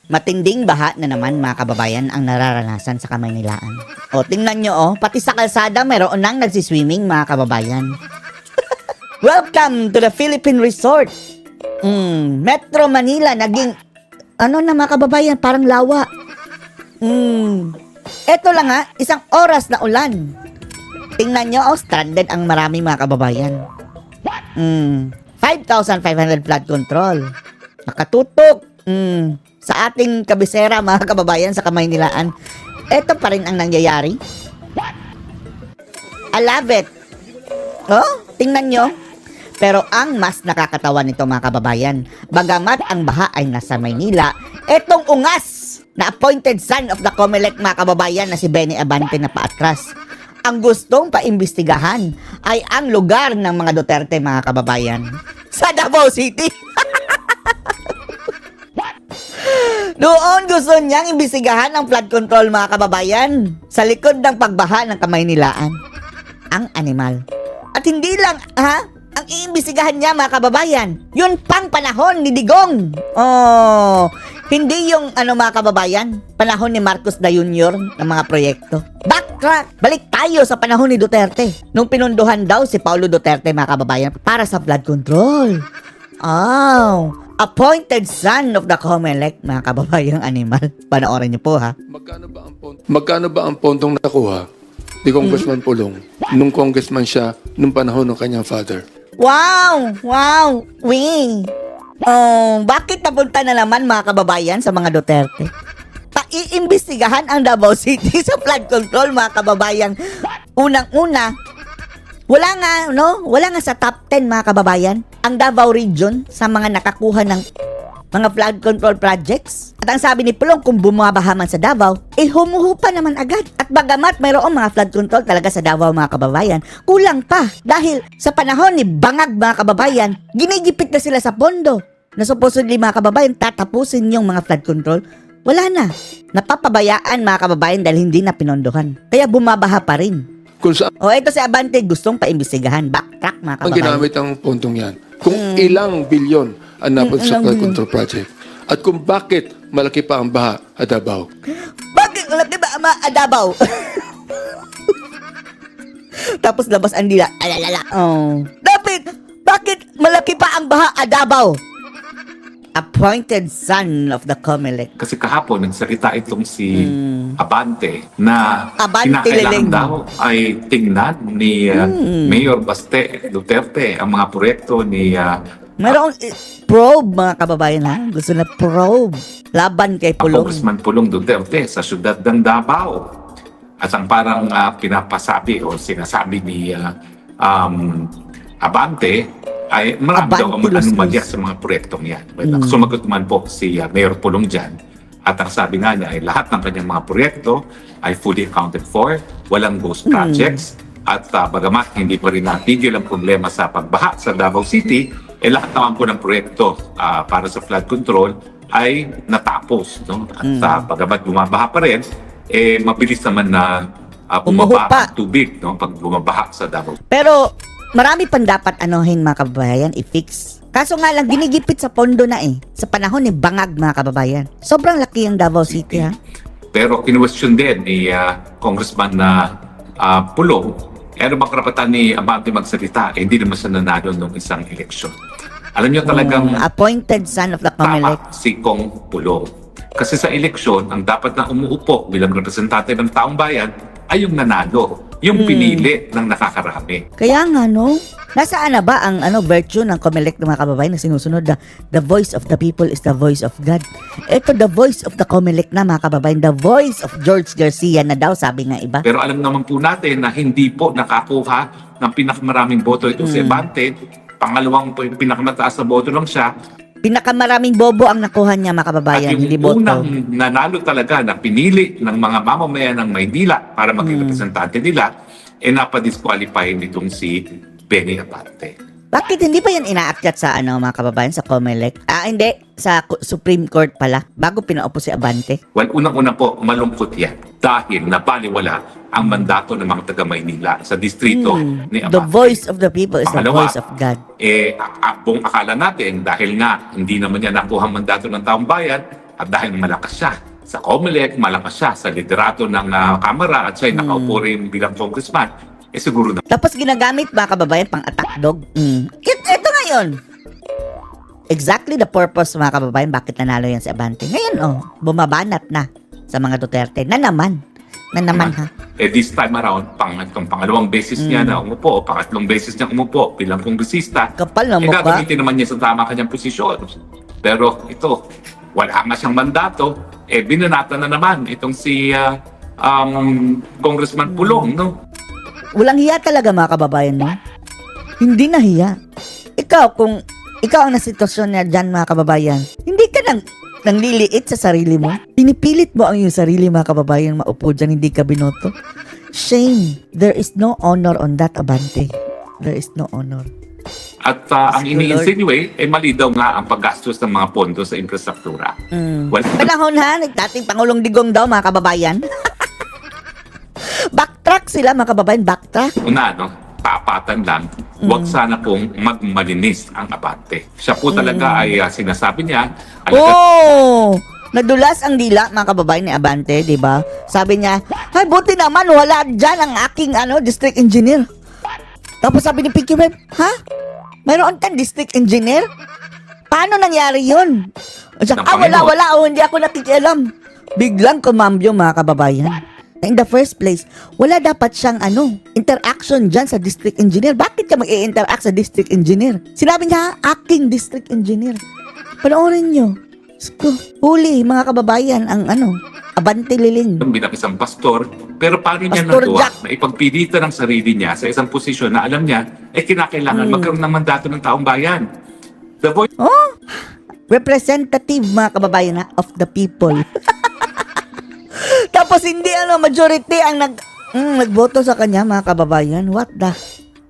Matinding baha na naman mga kababayan ang nararanasan sa Kamaynilaan. O tingnan nyo pati sa kalsada meron nang nagsiswimming mga kababayan. Welcome to the Philippine Resort. Metro Manila naging na mga kababayan parang lawa. Eto lang isang oras na ulan. Tingnan nyo stranded ang maraming mga kababayan. 5,500 flood control. Nakatutok. Sa ating kabisera mga kababayan sa Kamaynilaan. Ito pa rin ang nangyayari. I love it. Tingnan nyo. Pero ang mas nakakatawa nito mga kababayan, bagamat ang baha ay nasa Maynila, etong ungas na appointed son of the COMELEC mga kababayan na si Benny Abante na paatras. Ang gustong paimbestigahan ay ang lugar ng mga Duterte mga kababayan sa Davao City. Doon gusto niyang imbestigahan ang flood control mga kababayan sa likod ng pagbaha ng Kamaynilaan. Ang animal. At hindi lang ang iimbestigahan niya mga kababayan, yun pang panahon ni Digong. Hindi yung mga kababayan, panahon ni Marcos Jr. ng mga proyekto. Backtrack, balik tayo sa panahon ni Duterte. Nung pinunduhan daw si Paulo Duterte mga kababayan para sa flood control. Appointed son of the COMELEC, mga kababayang animal. Panoorin niyo po Magkano ba ang pondong nakuha ni Congressman Pulong nung congressman siya nung panahon ng kanyang father? Wow! Bakit napunta na naman mga kababayan sa mga Duterte? Paiimbestigahan ang Davao City sa flood control mga kababayan. Unang-una, wala nga sa top 10 mga kababayan ang Davao region sa mga nakakuha ng mga flood control projects. At ang sabi ni Pulong, kung bumabaha man sa Davao, humuhupa naman agad. At bagamat mayroong mga flood control talaga sa Davao mga kababayan, kulang pa. Dahil sa panahon ni Bangag mga kababayan, ginigipit na sila sa pondo na supposedly mga kababayan tatapusin yung mga flood control. Wala na. Napapabayaan mga kababayan dahil hindi na pinondohan. Kaya bumabaha pa rin. Kung saan Ito si Abante gustong paimbestigahan. Backtrack mga ang kababayan. ginamit ang pondong yan? Kung ilang bilyon ang napot sa flood control project? At kung bakit malaki pa ang baha at Davao? Bakit malaki ba ang mga Davao? Tapos labas ang dila. Alalala. Bakit malaki pa ang baha at Davao? Appointed son of the COMELEC. Kasi kahapon, nagsalita itong si Abante na Abante kinakailangan Leleng. daw ay tingnan ni Mayor Baste Duterte ang mga proyekto ni Mayroong probe mga kababayan Gusto na probe. Laban kay Pulong. Congressman Pulong Duterte sa syudad ng Davao. At ang parang pinapasabi o sinasabi ni Abante ay marami daw ang anomalya sa mga proyektong yan. Sumagot man po si Mayor Pulong dyan. At ang sabi nga niya ay lahat ng kanyang mga proyekto ay fully accounted for, walang ghost projects, at bagamat hindi pa rin natigil ang problema sa pagbaha sa Davao City, lahat naman po ng proyekto para sa flood control ay natapos. No? At bagamat bumabaha pa rin, mabilis naman na bumaba ang tubig pag bumabaha sa Davao. Pero marami pang dapat mga kababayan i-fix. Kaso nga lang ginigipit sa pondo na sa panahon ni Bangag mga kababayan. Sobrang laki ang Davao City Pero kinwestiyon din ni Congressman Pulong, ano bang karapatan ni Abante magsalita? Hindi naman siya nanalo nung isang eleksyon. Alam niyo talagang appointed son of the COMELEC. tama si Kong Pulong. Kasi sa eleksyon, ang dapat na umuupo bilang representante ng taong bayan ay yung nanalo. Yung pinili ng nakakarami. Kaya nga nasaan na ba ang virtue ng COMELEC ng mga kababayan na sinusunod na the voice of the people is the voice of God. Ito the voice of the COMELEC na mga kababayan, the voice of George Garcia na daw sabi nga iba. Pero alam naman po natin na hindi po nakakuha ng pinakamaraming boto ito si Abante. Pangalawang po yung pinakamataas na boto lang siya. Pinakamaraming bobo ang nakuha niya mga kababayan, At hindi yung boto. unang nanalo talaga na pinili ng mga mamamayan ng Maynila para maging representante nila, napadisqualify nitong si Benny Abante. Bakit hindi pa yan inaakyat sa mga kababayan sa COMELEC? Hindi, sa Supreme Court pala, bago pinaupo si Abante. Well, unang-una po, malungkot yan dahil nabaliwala ang mandato ng mga taga-Maynila sa distrito ni Abante. The voice of the people is the Pangalawa, voice of God. Buong akala natin, dahil nga hindi naman niya nakuha ang mandato ng taong bayan, At dahil malakas siya sa COMELEC, malakas siya sa liderato ng Kamara at siya'y nakaupo rin bilang congressman, siguro na Tapos ginagamit mga kababayan pang attack dog. Ito ngayon. Exactly the purpose mga kababayan bakit nanalo yan si Abante. Ngayon bumabanat na sa mga Duterte. Na naman ha. This time around, pangalawang beses niya na umupo, pangatlong beses niya umupo bilang kongresista, Kapal na mukha. gagamitin naman niya sa tama kanyang posisyon. Pero ito, wala nga siyang mandato, binanata na naman itong si Congressman Pulong, no? Walang hiya talaga mga kababayan, no? Hindi na hiya. Kung ikaw ang nasitwasyon na dyan mga kababayan, hindi ka nangliliit sa sarili mo. Pinipilit mo ang iyong sarili mga kababayan maupo dyan, hindi ka binoto. Shame. There is no honor on that, Abante. There is no honor. At ang ini-insinuate, mali daw nga ang paggastos ng mga pondo sa infrastruktura. Well, Panahon ha, dating Pangulong Digong daw mga kababayan. Backtrack sila mga kababayan, backtrack. una, no, tapatan lang, huwag sana pong magmalinis ang Abante. Siya po talaga ay sinasabi niya, Nadulas ang dila mga kababayan ni Abante, di ba? Sabi niya, ay buti naman wala dyan ang aking district engineer. Tapos sabi ni Pinky Web, ha? Mayroon kang district engineer? Paano nangyari yun? Siya, wala, hindi ako nakikialam. Biglang kumambyo mga kababayan. In the first place, wala dapat siyang interaction dyan sa district engineer. Bakit ka mag-i-interact sa district engineer? Sinabi niya, aking district engineer. Panoorin nyo. Huli, mga kababayan, ang Abante Liling. bilang isang pastor, pero paano niya Pastor nagawa Jack. na ipagpilitan ang sarili niya sa isang posisyon na alam niya, kinakailangan magkaroon ng mandato ng taong bayan. The voice Representative, mga kababayan of the people. Tapos hindi majority ang nagboto sa kanya, mga kababayan. What the?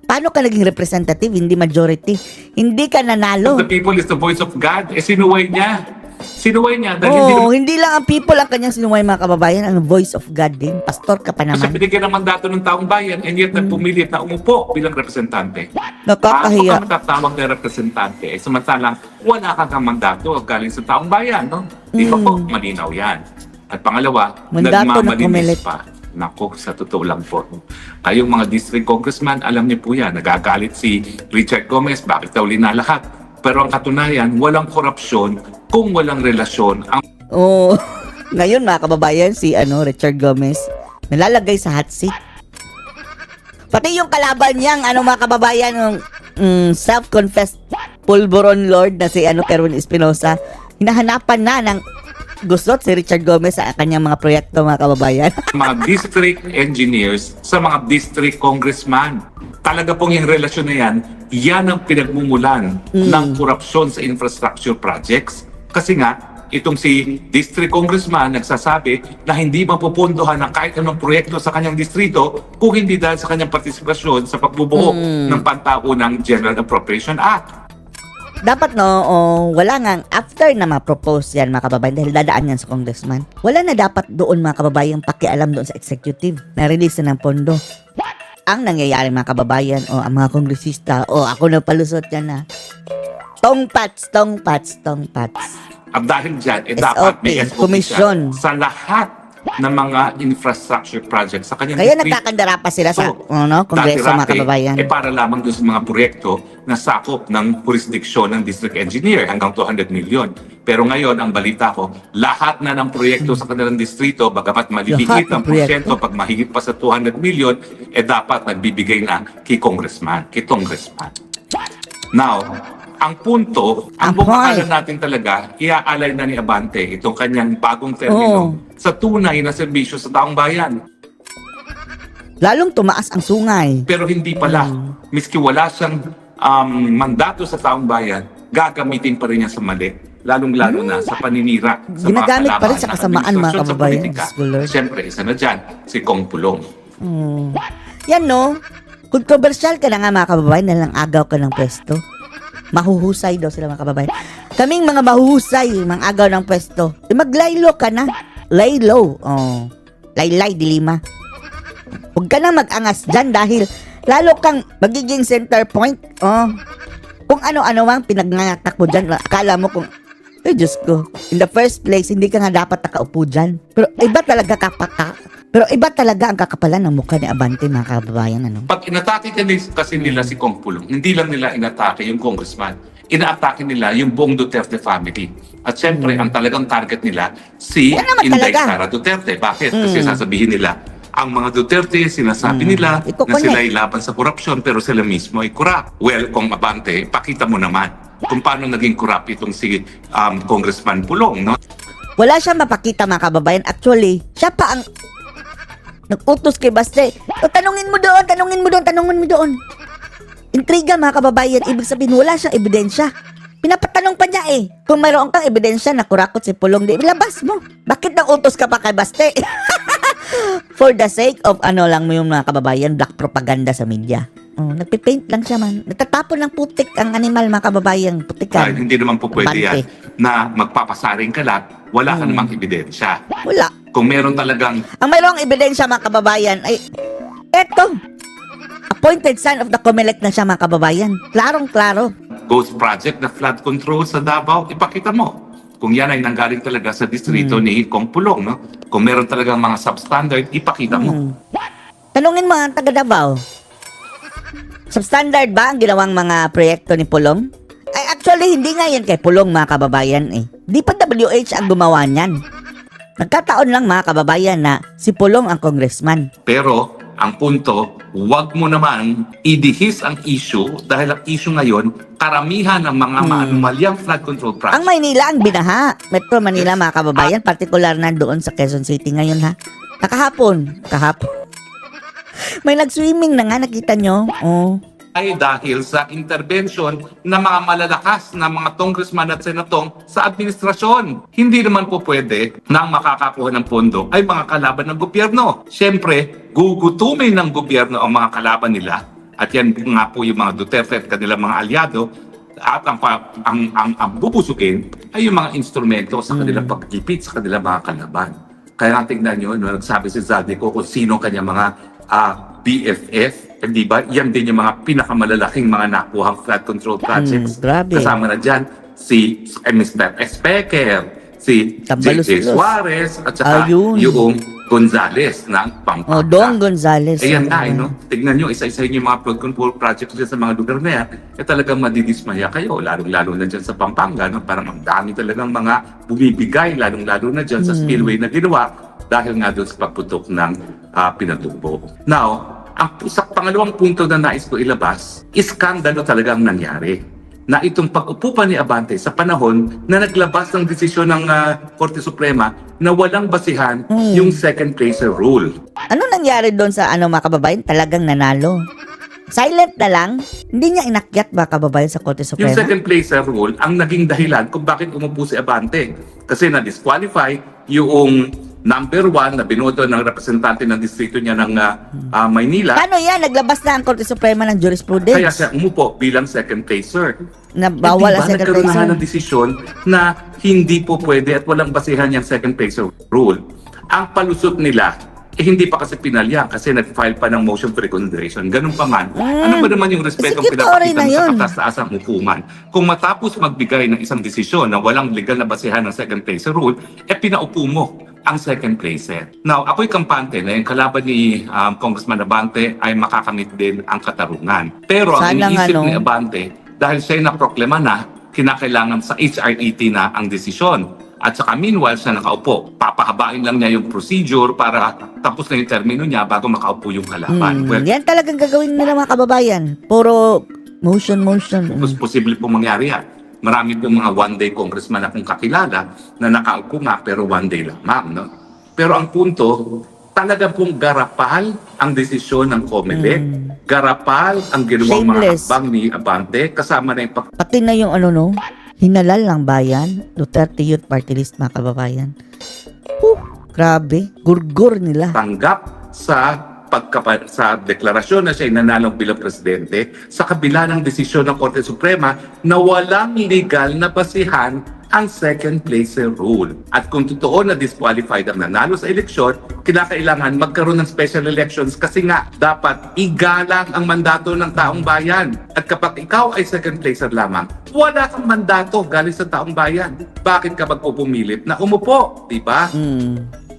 Paano ka naging representative, hindi majority? Hindi ka nanalo. of the people is the voice of God. Sinuway niya. Sinuway niya dahil Hindi lang ang people ang kanyang sinuway, mga kababayan. Ang voice of God din. Pastor ka pa siya naman. binigyan ng mandato ng taong bayan and yet nagpumilit na umupo bilang representante. Nakakahiya. Paano ka matatawag na representante? Samantalang wala kang mandato galing sa taong bayan, no? Di ba po? Malinaw yan. At pangalawa, Mandato na kumilit. nagmamalinis pa. Nako, sa totoo lang po. Kayong mga district congressman, alam niyo po yan, nagagalit si Richard Gomez, bakit daw linalahat? Pero ang katunayan, walang korupsyon kung walang relasyon ang Ngayon, mga kababayan, si Richard Gomez, nalalagay sa hot seat. Pati yung kalaban niyang, mga kababayan, self-confessed pulburon lord na si Kerwin Espinosa, hinahanapan na ng gusot si Richard Gomez sa kanyang mga proyekto, mga kababayan. mga district engineers sa mga district congressman. Talaga pong yung relasyon na yan ang pinagmumulan ng korupsyon sa infrastructure projects. Kasi nga, itong si district congressman nagsasabi na hindi mapupundohan ng kahit anong proyekto sa kanyang distrito kung hindi dahil sa kanyang partisipasyon sa pagbubuo ng pantaunang General Appropriation Act. Dapat wala nga, after na ma-propose yan, mga kababayan, dahil dadaan yan sa congressman, wala na dapat doon, mga kababayan, pakialam doon sa executive na release na ng pondo. Ang nangyayari, mga kababayan, ang mga kongresista, ako na palusot yan na. Tongpats. At dahil dyan, SOP, dapat may SOP komisyon. siya sa lahat ng mga infrastructure projects sa kanyang Kaya district. nagkakandara pa sila sa So, kongreso, mga dati-rati, kababayan. para lamang doon sa mga proyekto na sakop ng jurisdiksyon ng district engineer hanggang 200 million. Pero ngayon, ang balita ko, lahat na ng proyekto sa kanilang distrito, bagamat maliliit Lahat ng ang porsyento, pag mahigit pa sa 200 million, dapat nagbibigay na kay congressman. Now, ang punto, ang Ang bumakalan point. natin talaga, iaalay na ni Abante itong kanyang bagong termino sa tunay na serbisyo sa taong bayan. Lalong tumaas ang sungay. Pero hindi pala. Miski wala siyang mandato sa taong bayan, gagamitin pa rin niya sa mali. Lalong-lalo na sa paninira sa Ginagamit mga pa rin sa kalaban ng kasamaan, mga administrasyon sa kababayan. politika. Diyos ko, Lord. Siyempre, isa na dyan, si Kong Pulong. Yan, no? Kontrobersyal ka na nga, mga kababayan, dahil ang agaw ka ng pwesto. Mahuhusay daw sila, mga kababayan. Kaming mga mahuhusay, mga agaw ng pwesto. Maglaylo ka na. Lay low. Laylay, dilima. Huwag ka na mag-angas dyan dahil lalo kang magiging center point. Kung ano-ano mang pinagngangakak mo dyan, akala mo kung Ay, Diyos ko. In the first place, hindi ka nga dapat nakaupo dyan. Pero iba talaga ang kakapalan ng mukha ni Abante, mga kababayan, ano? Pag inatake kasi nila si Kong Pulong, hindi lang nila inatake yung congressman. Inaatake nila yung buong Duterte family. At syempre, ang talagang target nila, si Yan naman Inday talaga. Sara Duterte. Bakit? Kasi sasabihin nila, ang mga Duterte, sinasabi nila na Ikukunik. sila ay laban sa korupsyon, pero sila mismo ay corrupt. Well, Kong Abante, pakita mo naman kung paano naging corrupt itong si Congressman Pulong, no? Wala siya mapakita, mga kababayan. Actually, siya pa ang nag-utos kay Baste. O, tanungin mo doon. Intriga, mga kababayan. Ibig sabihin, wala siyang ebidensya. Pinapatanong pa niya eh. Kung mayroon kang ebidensya na kurakot si Pulong, di labas mo. Bakit nag-utos ka pa kay Baste? For the sake of lang mo yung mga kababayan, black propaganda sa media. Oh, nagpipaint lang siya man. Nagtatapon ng putik ang animal, mga kababayan. Putikan. Dahil hindi naman po pwede Abante. yan na magpapasaring ka lahat, wala ka namang ebidensya. Wala. Kung meron talagang Ang mayroong ebidensya, mga kababayan, ay eto. Appointed son of the COMELEC na siya, mga kababayan. Klarong-klaro. ghost project na flood control sa Davao, ipakita mo. Kung yan ay nanggaling talaga sa distrito ni Kong Pulong, no? Kung meron talagang mga substandard, ipakita mo. Tanungin mo ang taga Davao. Substandard ba ang ginawang mga proyekto ni Pulong? Ay, actually, hindi nga yan kay Pulong, mga kababayan eh. Di pa WH ang gumawa niyan. Nagkataon lang, mga kababayan, na si Pulong ang congressman. Pero, ang punto, huwag mo naman idihis ang issue dahil ang issue ngayon, karamihan ng mga maanumalyang flood control project. Ang Maynila ang binaha. Metro Manila, mga kababayan, partikular na doon sa Quezon City ngayon, ha? Kahapon. May nag-swimming na nga, nakita nyo? Oh. Ay dahil sa intervention ng mga malalakas na mga congressman at senatong sa administrasyon. Hindi naman po pwede na ang makakakuha ng pondo ay mga kalaban ng gobyerno. Siyempre, gugutumin ng gobyerno ang mga kalaban nila at yan nga po yung mga Duterte at kanilang mga alyado at ang bubusugin ay yung mga instrumento sa kanilang pagkipit sa kanilang mga kalaban. Kaya tingnan nyo, nagsabi si Zadico kung sino kanya mga BFF, di ba? Yan din yung mga pinakamalalaking mga nakuhang flood control projects. Grabe. Kasama na dyan si Mr. Espeker, si Tambalos J.J. Los. Suarez, at saka Ayun. yung Gonzales ng Pampanga. Oh, Dong Gonzales. Ayan na, no? Tignan nyo, isa-isa yung mga flood control projects dyan sa mga lugar na yan, talagang madidismaya kayo, lalong-lalo na dyan sa Pampanga, no? Parang ang dami talagang mga bumibigay, lalong-lalo na dyan sa spillway na ginawa dahil nga doon sa pagputok ng pinatubo. Now, sa pangalawang punto na nais ko ilabas, iskandalo talagang nangyari na itong pag-upo pa ni Abante sa panahon na naglabas ng desisyon ng Korte Suprema na walang basihan yung second placer rule. Ano nangyari doon sa mga kababayan? Talagang nanalo. Silent na lang. Hindi niya inakyat, mga kababayan, sa Korte Yung Suprema. second placer rule ang naging dahilan kung bakit umupo si Abante. Kasi na-disqualify yung number 1 na binoto ng representante ng distrito niya ng Maynila. Paano yan? Naglabas na ang Korte Suprema ng jurisprudence. Kaya siya umupo bilang second placer. Na bawal ang second Nagkaroon na placer. ng desisyon na hindi po pwede at walang basihan yung second placer rule. Ang palusot nila, hindi pa kasi pinalya kasi nag-file pa ng motion for reconsideration. Ganun pa man. Ano ba naman yung respetong Executory pinapakita na sa yun. kataas-taasang hukuman? Kung matapos magbigay ng isang desisyon na walang legal na basihan ng second placer rule, pinaupo mo ang second placer. Now, ako'y kampante na yung kalaban ni Congressman Abante ay makakamit din ang katarungan. Pero ang Sana nga, iniisip no? ni Abante, dahil siya naproklama na, kinakailangan sa HRET na ang desisyon. At saka meanwhile, siya nakaupo. Papahabain lang niya yung procedure para tapos na yung termino niya bago makaupo yung kalaban. Well, Yan talagang gagawin nila, mga kababayan. Puro motion. posible pong mangyari yan. Marami pong mga one-day congressman akong kakilala na nakaupo nga pero one day lamang. No? Pero ang punto, talaga pong garapal ang desisyon ng COMELEC. Garapal ang ginawang mga Shameless. hakbang ni Abante kasama na yung Pati na yung hinalal ng bayan. Duterte Youth Party List, mga kababayan. Grabe. Gurgur nila. pagtanggap sa deklarasyon na siya ay nanalo bilang presidente sa kabila ng desisyon ng Korte Suprema na walang legal na basihan ang second placer rule. At kung totoo na disqualified ang nanalo sa eleksyon, kinakailangan magkaroon ng special elections kasi nga dapat igalang ang mandato ng taong bayan. At kapag ikaw ay second placer lamang, wala kang mandato galing sa taong bayan. Bakit ka pumilit na umupo? Diba?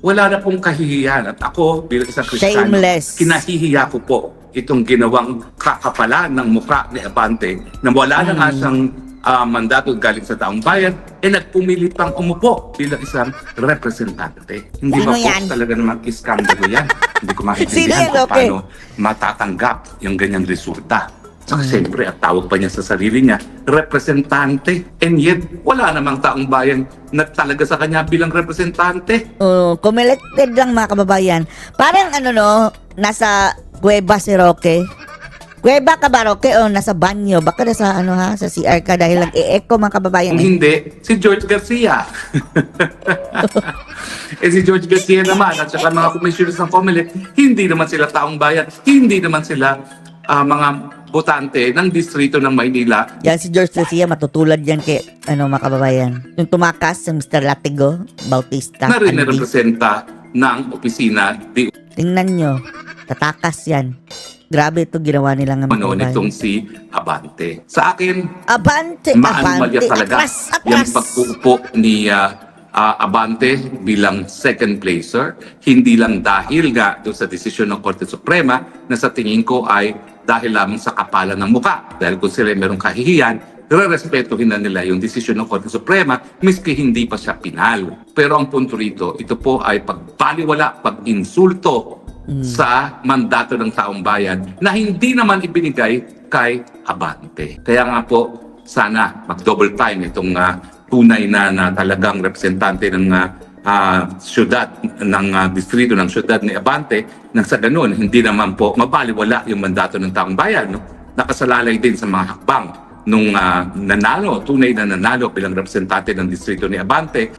Wala na pong kahihiyan. At ako, bilang isang Kristiyano, Shameless. kinahihiya ko po itong ginawang kakapalan ng mukha ni Abante na wala na nga siyang mandato galing sa taong bayan, nagpumilit pang umupo bilang isang representante. Hindi Sino ba po yan? talaga namang iskandalo yan? Hindi ko Sino maintindihan yan, kung okay? paano matatanggap yung ganyang resulta. Saka siyempre, at tawag pa niya sa sarili niya, representante. And yet, wala namang taong bayan na talaga sa kanya bilang representante. Kumelected lang mga kababayan. Parang nasa kuweba si Roque. Kuweba ka ba, Roque? O nasa banyo? Baka nasa sa CR ka dahil nag-e-echo mga kababayan. Kung hindi, si George Garcia. Si George Garcia naman at saka mga commissioners ng COMELEC, hindi naman sila taong bayan, hindi naman sila mga botante ng distrito ng Maynila. Yan si George Garcia, matutulad yan kay mga kababayan. Yung tumakas, si Mr. Latigo Bautista. Na rin Andy. representa ng opisina di Tingnan nyo, tatakas yan. Grabe ito ginawa nilang mga ano nitong si Abante. Sa akin, Abante, maanomalya abante, talaga atras, yung atras. pagpupo ni Abante bilang second placer, hindi lang dahil nga doon sa desisyon ng Korte Suprema na sa tingin ko ay dahil lamang sa kapalan ng muka. Dahil kung sila merong kahihiyan, respetuhin na nila yung desisyon ng Korte Suprema miski hindi pa siya pinal. Pero ang punto rito, ito po ay pagbaliwala, pag-insulto sa mandato ng taong bayan na hindi naman ibinigay kay Abante. Kaya nga po, sana mag-double time itong tunay na talagang representante ng syudad, ng distrito ng syudad ni Abante, nang sa ganun, hindi naman po mabaliwala yung mandato ng taong bayan. No? Nakasalalay din sa mga hakbang nung tunay na nanalo bilang representante ng distrito ni Abante,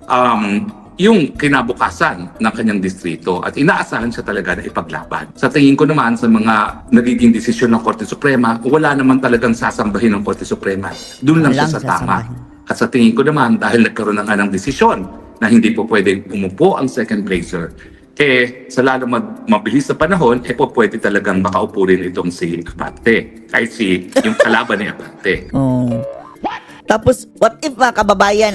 yung kinabukasan ng kanyang distrito at inaasahan siya talaga na ipaglaban. Sa tingin ko naman sa mga nagiging desisyon ng Korte Suprema, wala naman talagang sasambahin ng Korte Suprema. Doon lang siya Walang sa tama. sasambahin. At sa tingin ko naman, dahil nagkaroon na nga ng desisyon na hindi po pwedeng umupo ang second placer, sa lalo mabilis na panahon, po pwede talagang makaupo rin itong si Abante. Kahit yung kalaban ni Abante. Tapos, what if mga kababayan,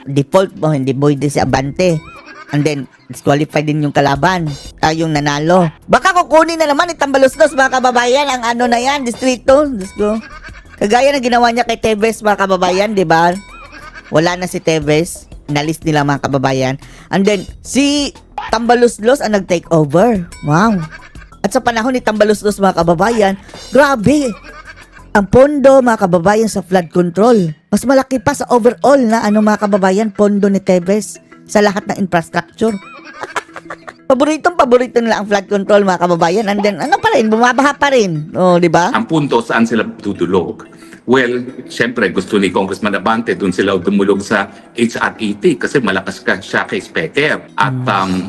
default mo, hindi pwede si Abante. And then, disqualified din yung kalaban. Yung nanalo. Baka kukunin na naman itambalos-los mga kababayan ang na yan, distrito. Diyos ko. Kagaya na ginawa niya kay Teves mga kababayan, di ba? Wala na si Teves. Inalis nila mga kababayan. And then, si Tambalos-los ang nag-take over. Wow. At sa panahon ni Tambalos-los mga kababayan, grabe. Ang pondo mga kababayan sa flood control. Mas malaki pa sa overall na mga kababayan, pondo ni Teves sa lahat ng infrastructure. Paborito nila ang flood control mga kababayan. And then, bumabaha pa rin. Di ba? Ang punto, saan sila dudulog? Well, syempre, gusto ni Congressman Abante, doon sila dumulog sa HRET kasi malakas siya kay Specker. At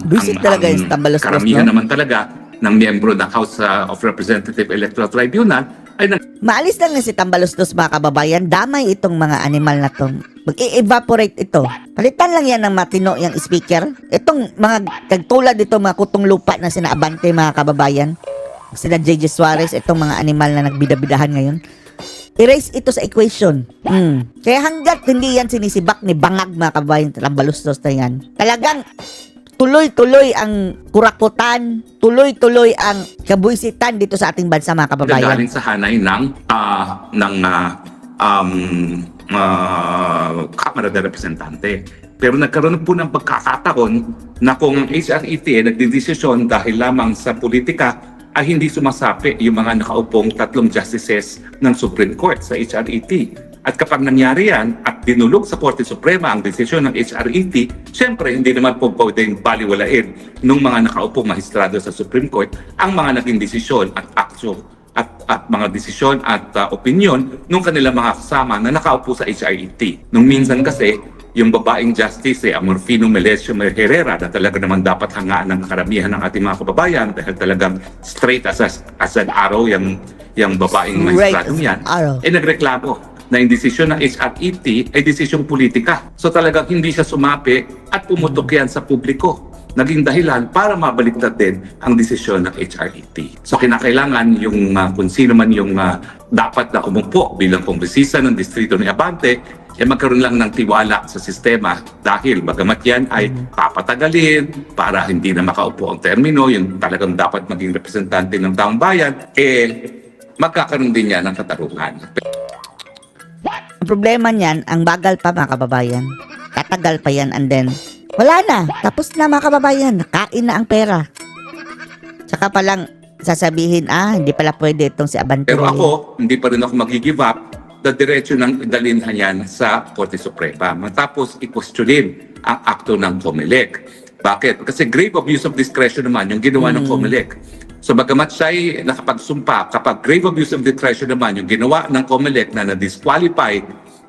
Visit talaga yung Tambalos-los, karamihan no? naman talaga ng miyembro ng House of Representative Electoral Tribunal ay Maalis lang na si Tambalos-los mga kababayan. Damay itong mga animal na to. Mag-i-evaporate ito. Palitan lang yan ng matino yung speaker. Itong mga kagtulad ito, mga kutong lupa na sina Abante mga kababayan. Sina JJ Suarez, itong mga animal na nagbidabidahan ngayon. Erase ito sa equation. Kaya hanggat hindi yan sinisibak ni Bangag mga kababayan, Tambalos-los na yan. Talagang tuloy-tuloy ang kurakutan, tuloy-tuloy ang kabuisitan dito sa ating bansa mga kababayan. galing sa hanay ng Kamara de Representante. Pero nagkaroon po ng pagkakataon na kung ang HRET ay nagdidesisyon dahil lamang sa politika, ay hindi sumasapi yung mga nakaupong 3 justices ng Supreme Court sa HRET. At kapag nangyari yan at dinulog sa Korte Suprema ang desisyon ng HRET, syempre hindi naman po pwedeng baliwalain ng mga nakaupong maestrado sa Supreme Court ang mga naging desisyon at aksyon at mga desisyon at opinion ng kanilang mga kasama na nakaupo sa HRET. Nung minsan kasi, yung babaeng justice, Amorfino Melesio Herrera, na talaga naman dapat hangaan ng karamihan ng ating mga kababayan dahil talagang straight as an arrow yung babaeng Straight magistradong as yan, arrow. nagreklamo na yung desisyon ng HRET ay desisyong politika. So talagang hindi siya sumapi at pumutok yan sa publiko. Naging dahilan para mabaliktad din ang desisyon ng HRET. So kinakailangan yung kung sino man yung dapat na umupo bilang kongresista ng distrito ni Abante, magkaroon lang ng tiwala sa sistema dahil bagamat yan ay papatagalin para hindi na makaupo ang termino, yung talagang dapat maging representante ng taong bayan, magkakaroon din yan ng katarungan. Ang problema niyan, ang bagal pa mga kababayan. Tatagal pa yan and then, wala na. Tapos na mga kababayan, nakain na ang pera. Tsaka palang sasabihin, hindi pala pwede itong si Abante. Pero ako, hindi pa rin ako mag-give up na diretso ng dalhin yan sa Korte Suprema. Matapos i-questionin ang akto ng COMELEC. Bakit? Kasi grave abuse of discretion naman yung ginawa ng COMELEC. So bagamat siya'y nakapagsumpa, kapag grave abuse of discretion naman yung ginawa ng COMELEC na na-disqualify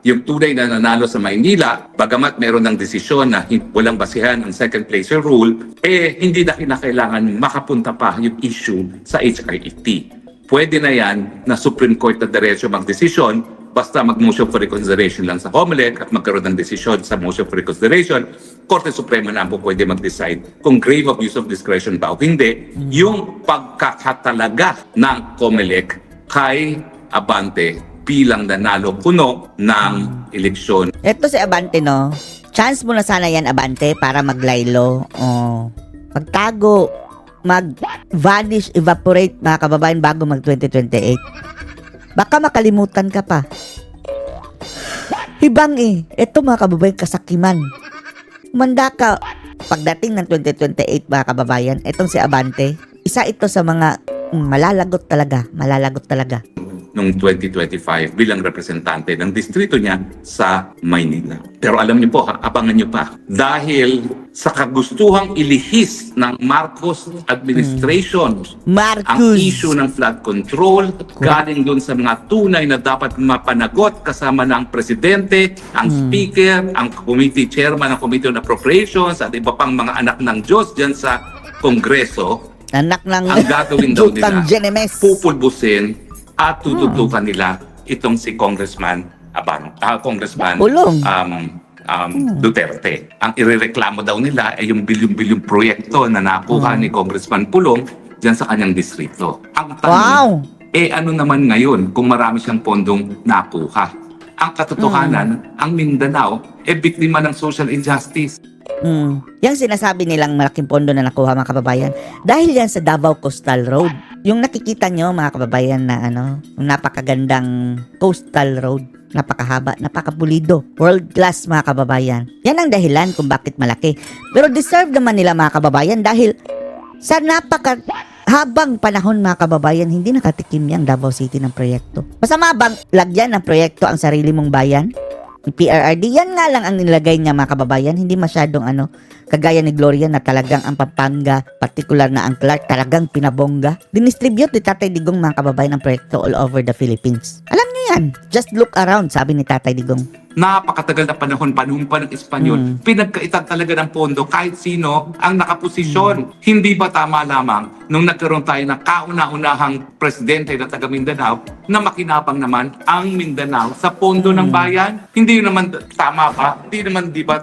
yung tunay na nanalo sa Maynila, bagamat meron ng desisyon na walang basihan ang second placer rule, hindi na kinakailangan makapunta pa yung issue sa HRET. Pwede na yan na Supreme Court na diretso magdesisyon basta mag-motion for reconsideration lang sa COMELEC at magkaroon ng desisyon sa motion for reconsideration, Korte Suprema na po pwede mag-decide kung grave abuse of discretion ba o hindi, yung pagkakatalaga ng COMELEC kay Abante bilang nanalo kuno ng eleksyon. Ito si Abante, no? Chance mo na sana yan, Abante, para maglaylo. Magtago, mag-vanish, evaporate, mga kababayan, bago mag-2028. Baka makalimutan ka pa. Hibang ito mga kababayan, kasakiman. Umanda ka, pagdating ng 2028 mga kababayan, itong si Abante, isa ito sa mga malalagot talaga. Noong 2025 bilang representante ng distrito niya sa Maynila. Pero alam niyo po, abangan niyo pa. Dahil sa kagustuhang ilihis ng Marcos administration ang issue ng flood control, galing doon sa mga tunay na dapat mapanagot kasama ng presidente, ang speaker, ang committee chairman ng Committee on Appropriations at iba pang mga anak ng Diyos dyan sa Kongreso, anak ng ang gagawin daw nila, Genemes. pupulbusin at tututukan nila itong si Congressman Pulong. Duterte. Ang irereklamo daw nila ay yung bilyong-bilyong proyekto na nakuha ni Congressman Pulong dyan sa kanyang distrito. Ang tanong, ano naman ngayon kung marami siyang pondong nakuha? Ang katotohanan, ang Mindanao biktima ng social injustice. Yung sinasabi nilang malaking pondo na nakuha mga kababayan, dahil yan sa Davao Coastal Road. Yung nakikita nyo mga kababayan na yung napakagandang coastal road, napakahaba, napakapulido, world class mga kababayan. Yan ang dahilan kung bakit malaki. Pero deserve naman nila mga kababayan dahil sa habang panahon mga kababayan, hindi nakatikim yung Davao City ng proyekto. Masama bang lagyan ng proyekto ang sarili mong bayan? PRRD, yan nga lang ang nilagay niya mga kababayan, hindi masyadong kagaya ni Gloria na talagang ang Pampanga, particular na ang Clark, talagang pinabongga. Dinistribute ni Tatay Digong mga kababayan ang proyekto all over the Philippines. Alam niyo yan, just look around, sabi ni Tatay Digong. Napakatagal na panahon pa ng Espanyol, pinagkaitan talaga ng pondo kahit sino ang nakaposisyon. Hindi ba tama lamang nung nagkaroon tayo ng kauna-unahang presidente na taga Mindanao na makinabang naman ang Mindanao sa pondo ng bayan? Hindi naman tama ba? Hindi naman di ba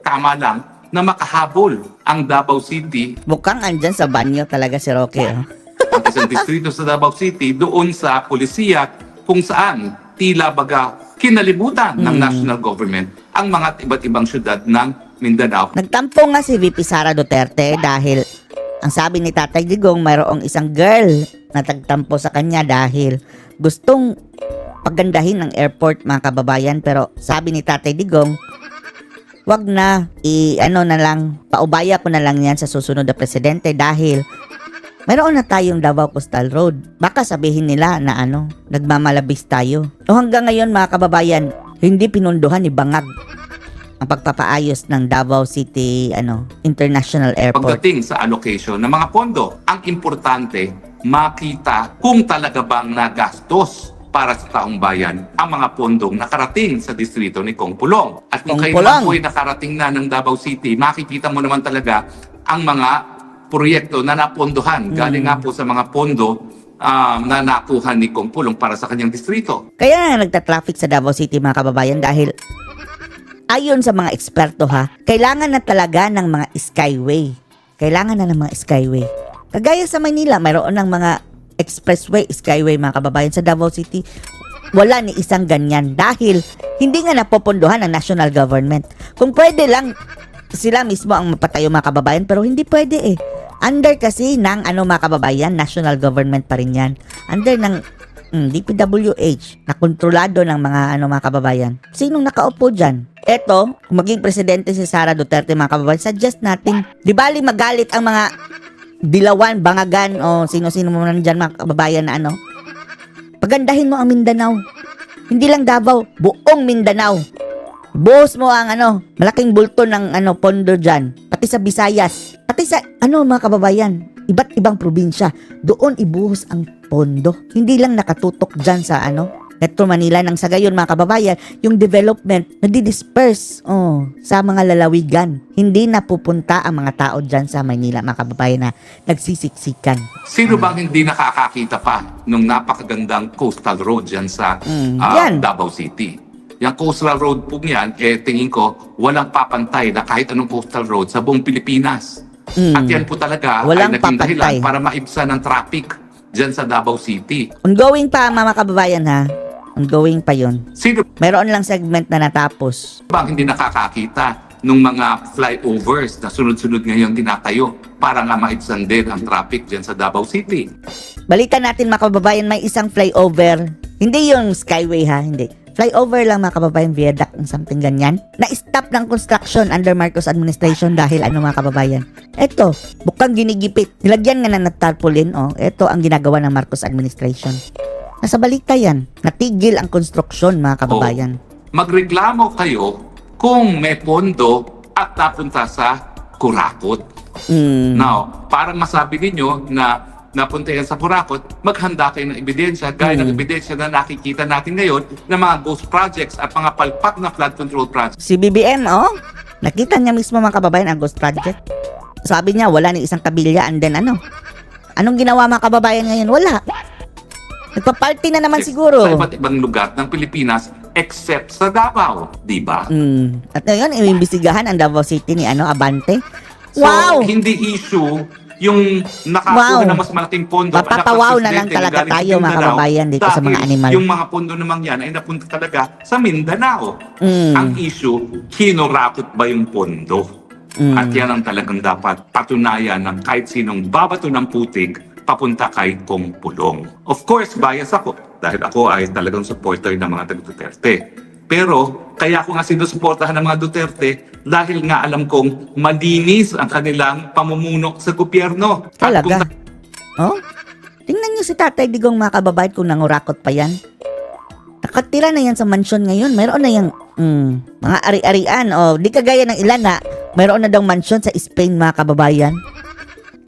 tama lang na makahabol ang Davao City? Mukhang andyan sa banyo talaga si Roque. Ang isang distrito sa Davao City doon sa polisiya kung saan tila baga kinalimutan ng national government ang mga iba't ibang syudad ng Mindanao. Nagtampo nga si VP Sara Duterte dahil ang sabi ni Tatay Digong mayroong isang girl na tagtampo sa kanya dahil gustong pagandahin ng airport mga kababayan, pero sabi ni Tatay Digong, wag na, paubaya ko na lang yan sa susunod na presidente dahil mayroon na tayong Davao Coastal Road. Baka sabihin nila na nagmamalabis tayo. O hanggang ngayon mga kababayan, hindi pinunduhan ni Bangag ang pagpapaayos ng Davao City International Airport. Pagdating sa allocation ng mga pondo, ang importante makita kung talaga bang nagastos para sa taong bayan ang mga pondong nakarating sa distrito ni Kong Pulong. At kung kayo naman po ay nakarating na ng Davao City, makikita mo naman talaga ang mga proyekto na napondohan. Galing nga po sa mga pondo na nakuha ni Kong Pulong para sa kanyang distrito. Kaya nga nagta-traffic sa Davao City mga kababayan dahil ayon sa mga eksperto kailangan na talaga ng mga skyway. Kailangan na ng mga skyway. Kagaya sa Maynila, mayroon ng mga expressway, skyway mga kababayan. Sa Davao City, wala ni isang ganyan dahil hindi nga napopondohan ng national government. Kung pwede lang sila mismo ang mapatayo mga kababayan, pero hindi pwede eh. Under kasi ng mga kababayan, national government pa rin yan. Under ng DPWH na kontrolado ng mga kababayan. Sinong nakaupo dyan? Eto, kung maging presidente si Sara Duterte mga kababayan, suggest natin, di bali magalit ang mga Dilawan, Bangagan o sino-sino mo nandyan mga kababayan na pagandahin mo ang Mindanao. Hindi lang Davao, buong Mindanao. Buhos mo ang malaking bulto ng pondo dyan. Pati sa Visayas. Pati sa mga kababayan, iba't ibang probinsya. Doon ibuhos ang pondo. Hindi lang nakatutok dyan sa Metro Manila nang sa gayon mga kababayan, yung development nadi-disperse sa mga lalawigan. Hindi napupunta ang mga tao dyan sa Manila mga kababayan na nagsisiksikan. Sino bang hindi nakakakita pa nung napakagandang coastal road dyan sa yan. Davao City? Yung coastal road po yan, tingin ko, walang papantay na kahit anong coastal road sa buong Pilipinas. At yan po talaga Walang ay naging dahilan papantay. para maibsan ng traffic dyan sa Davao City. Ongoing pa mga kababayan Ongoing pa yun. Sino Mayroon lang segment na natapos. bang hindi nakakakita nung mga flyovers na sunod-sunod ngayon tinatayo para nga maibsan din ang traffic dyan sa Davao City? Balikan natin mga kababayan, may isang flyover. Hindi yung skyway hindi. Flyover lang mga kababayan, viaduct, something ganyan. Na-stop ng construction under Marcos administration dahil mga kababayan. Eto, bukang ginigipit. Nilagyan nga ng tarpaulin, Eto ang ginagawa ng Marcos administration. Nasa balita yan. Natigil ang construction mga kababayan. Magreklamo kayo kung may pondo at napunta sa Kurakot. Now, para masabi ninyo na napunta yan sa Kurakot, maghanda kayo ng ebidensya, gaya ng ebidensya na nakikita natin ngayon ng mga ghost projects at mga palpak na flood control projects. Si BBM, nakita niya mismo mga kababayan ang ghost project. Sabi niya, wala ni isang kabilya and then anong ginawa mga kababayan ngayon? Wala. Nagpa-party na naman siguro. Sa iba't ibang lugar ng Pilipinas except sa Davao, di ba? At ngayon, iimbestigahan ang Davao City ni Abante. So, Wow! hindi issue yung nakakuha Wow. ng mas malaking pondo. Papatawaw na lang presidente talaga galing sa tayo, mga Mindanao kababayan, dito sa mga dahil animal. Yung mga pondo naman yan ay napunta talaga sa Mindanao. Ang issue, kinurakot ba yung pondo? At yan ang talagang dapat patunayan ng kahit sinong babato ng putik papunta kay Kong Pulong. Of course, bias ako dahil ako ay talagang supporter ng mga taga-Duterte. Pero kaya ko nga sinusuportahan ng mga Duterte dahil nga alam kong malinis ang kanilang pamumuno sa gobyerno. At kung Talaga? Tingnan niyo si Tatay Digong mga kababayan kung nangurakot pa yan. Nakatira na yan sa mansyon ngayon. Mayroon na yung mga ari-arian. Di kagaya ng ilan na mayroon na daw mansyon sa Spain mga kababayan.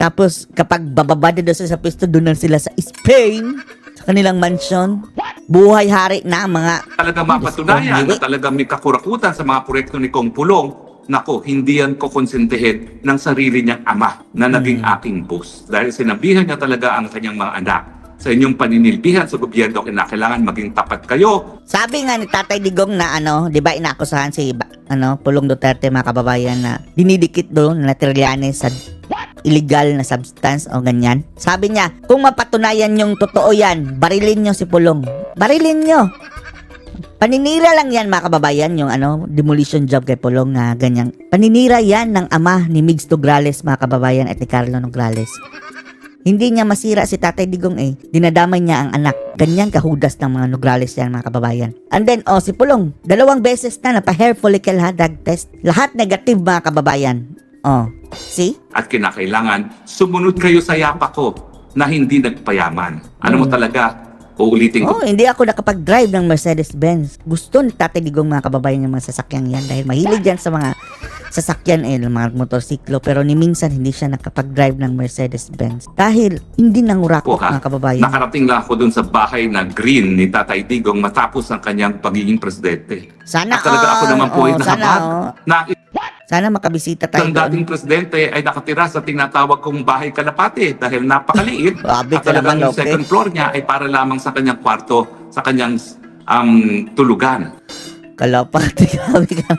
Tapos kapag bababa na daw sila sa pwesto, doon na sila sa Spain, sa kanilang mansyon. Buhay hari na ang mga talaga mapatunayan na talaga may kakurakutan sa mga proyekto ni Kong Pulong, nako, hindi yan kukonsintihin ng sarili niyang ama na naging aking boss. Dahil sinabihan niya talaga ang kanyang mga anak, sa inyong paninilbihan sa gobyerno, kinakailangan maging tapat kayo. Sabi nga ni Tatay Digong na di ba inaakusahan si Pulong Duterte mga kababayan na dinidikit doon na Trillanes sa illegal na substance o ganyan. Sabi niya, kung mapatunayan yung totoo yan, barilin nyo si Pulong. Barilin nyo. Paninira lang yan mga kababayan, yung demolition job kay Pulong na ganyan. Paninira yan ng ama ni Migs Nograles mga kababayan at ni Carlo Nograles. Hindi niya masira si Tatay Digong dinadamay niya ang anak. Ganyan kahudas ng mga Nograles yan mga kababayan. And then si Pulong, 2 beses na pa-hair follicle drug test. Lahat negative mga kababayan. See? At kinakailangan, sumunod kayo sa yapa ko na hindi nagpayaman. Ano mo talaga, uulitin ko. Hindi ako nakapag-drive ng Mercedes-Benz. Gusto ni Tatay Digong mga kababayan yung mga sasakyan yan dahil mahilig yan sa mga sasakyan mga motorsiklo, pero ni minsan hindi siya nakapag-drive ng Mercedes-Benz dahil hindi nangurakot mga kababayan. Nakarating lang ako dun sa bahay na green ni Tatay Digong matapos ang kanyang pagiging presidente. Sana At talaga ako naman po ay sana nahabag. Sana makabisita tayo Ang doon. dating presidente ay nakatira sa tinatawag kong bahay Kalapate dahil napakaliit. Grabe At ka naman, talagang yung okay. second floor niya ay para lamang sa kanyang kwarto, sa kanyang tulugan. Kalapati, grabe ka.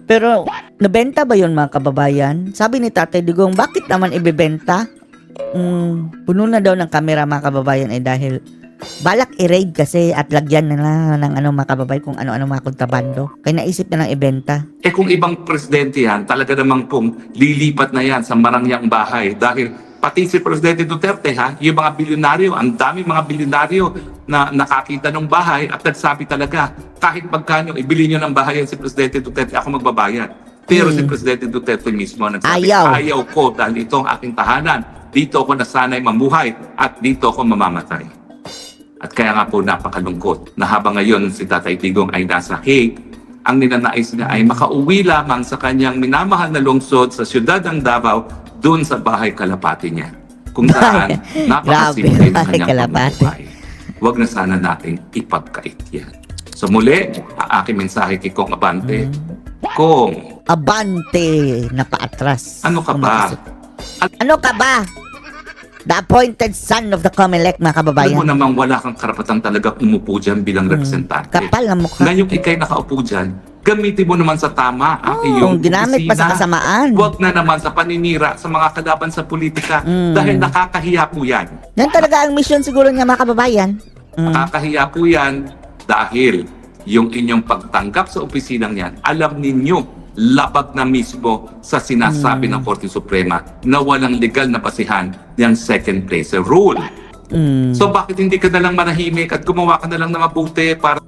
Pero, nabenta ba yun mga kababayan? Sabi ni Tatay Digong, bakit naman ibebenta? Puno na daw ng kamera mga kababayan dahil balak i-raid kasi at lagyan nila ng mga kababayan kung ano-ano mga kontrabando. Kaya naisip na ng ibenta. Kung ibang presidente yan, talaga namang pong lilipat na yan sa marangyang bahay dahil pati si Presidente Duterte yung mga bilyonaryo, ang dami mga bilyonaryo na nakakita ng bahay at nagsabi talaga, kahit magkano, ibili nyo ng bahay yan si Presidente Duterte, ako magbabayad. Pero si Presidente Duterte mismo nagsabi, ayaw ko dahil ito ang aking tahanan. Dito ako nasanay mamuhay at dito ako mamamatay. At kaya nga po napakalungkot na habang ngayon si Tatay Digong ay nasa Hague, ang ninanais niya ay makauwi lamang sa kanyang minamahal na lungsod sa siyudad ng Davao doon sa bahay Kalapati niya. Kung saan napakasimple ng Bahay kanyang Kalapati. pamumuhay. Huwag na sana natin ipagkait yan. So muli, ang aking mensahe kay Kong Abante, Kong, Abante na paatras. ano ka ba? Ano ka ba? The appointed son of the Comelec, mga Alam mo kababayan. namang wala kang karapatan talaga umupo dyan bilang representante. Kapal na mukha. Ngayong ikay nakaupo dyan, gamitin mo naman sa tama ang iyong ginamit pa sa opisina. kasamaan. Huwag na naman sa paninira sa mga kalaban sa politika dahil nakakahiya po yan. Yan talaga ang mission siguro niya, mga kababayan. Nakakahiya po yan dahil yung inyong pagtanggap sa opisinang yan, alam ninyo, labag na mismo sa sinasabi ng Korte Suprema na walang legal na basihan ng second place rule. So bakit hindi ka na lang manahimik at gumawa ka na lang na mabuti para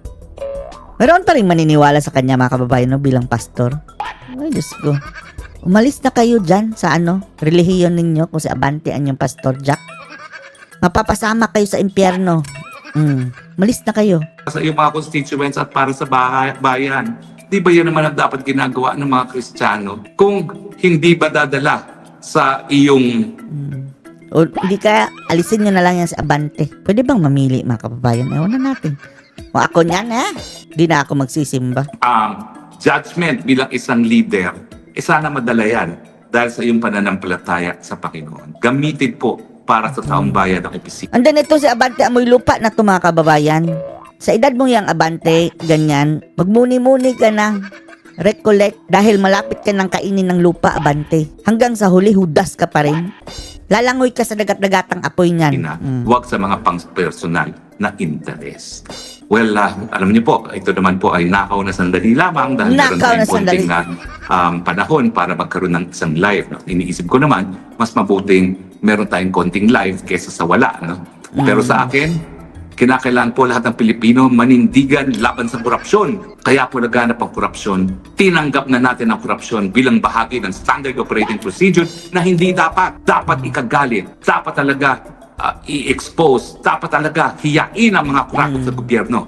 Meron pa rin maniniwala sa kanya, mga kababayan, no, bilang pastor. Ay, Diyos ko. Umalis na kayo dyan sa relihiyon ninyo kung si Abante ang yung pastor Jack. Mapapasama kayo sa impyerno. Malis na kayo. sa iyong mga constituents at para sa bayan. Di ba yan naman ang dapat ginagawa ng mga Kristiyano? Kung hindi ba dadala sa iyong O hindi kaya alisin nyo na lang yan sa Abante. Pwede bang mamili, mga kababayan? Ewan na natin. O ako niyan, di na ako magsisimba. judgment bilang isang leader, sana madala yan dahil sa iyong pananampalataya sa Panginoon. Gamitin po para sa taong bayan ng opisina. And then ito si Abante, amoy lupa na ito, mga kababayan. Sa edad mo yang Abante, ganyan, magmuni-muni ka na. Recollect, dahil malapit ka ng kainin ng lupa, Abante. Hanggang sa huli, hudas ka pa rin. Lalangoy ka sa dagat-dagatang apoy niyan. Huwag sa mga pang-personal na interest. Well, alam niyo po, ito naman po ay nakaw na sandali lamang dahil meron Nakaw na tayong konting panahon para magkaroon ng isang live. No? Iniisip ko naman, mas mabuting meron tayong konting live kesa sa wala. No? Pero sa akin, kinakailangan po lahat ng Pilipino manindigan laban sa korupsyon. Kaya po naganap ang korupsyon. Tinanggap na natin ang korupsyon bilang bahagi ng standard operating procedure na hindi dapat ikagalit. Dapat talaga i-expose. Dapat talaga hiyain ang mga korupto sa gobyerno.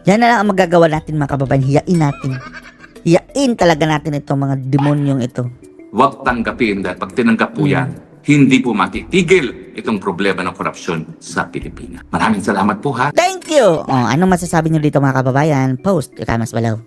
Yan na lang ang magagawa natin, mga kababayan. Hiyain natin. Hiyain talaga natin itong mga demonyong ito. Huwag tanggapin dahil pag tinanggap po yan, hindi po matitigil itong problema ng korupsyon sa Pilipinas. Maraming salamat po ha. Thank you! Anong masasabi nyo dito, mga kababayan? Post, ikamas below.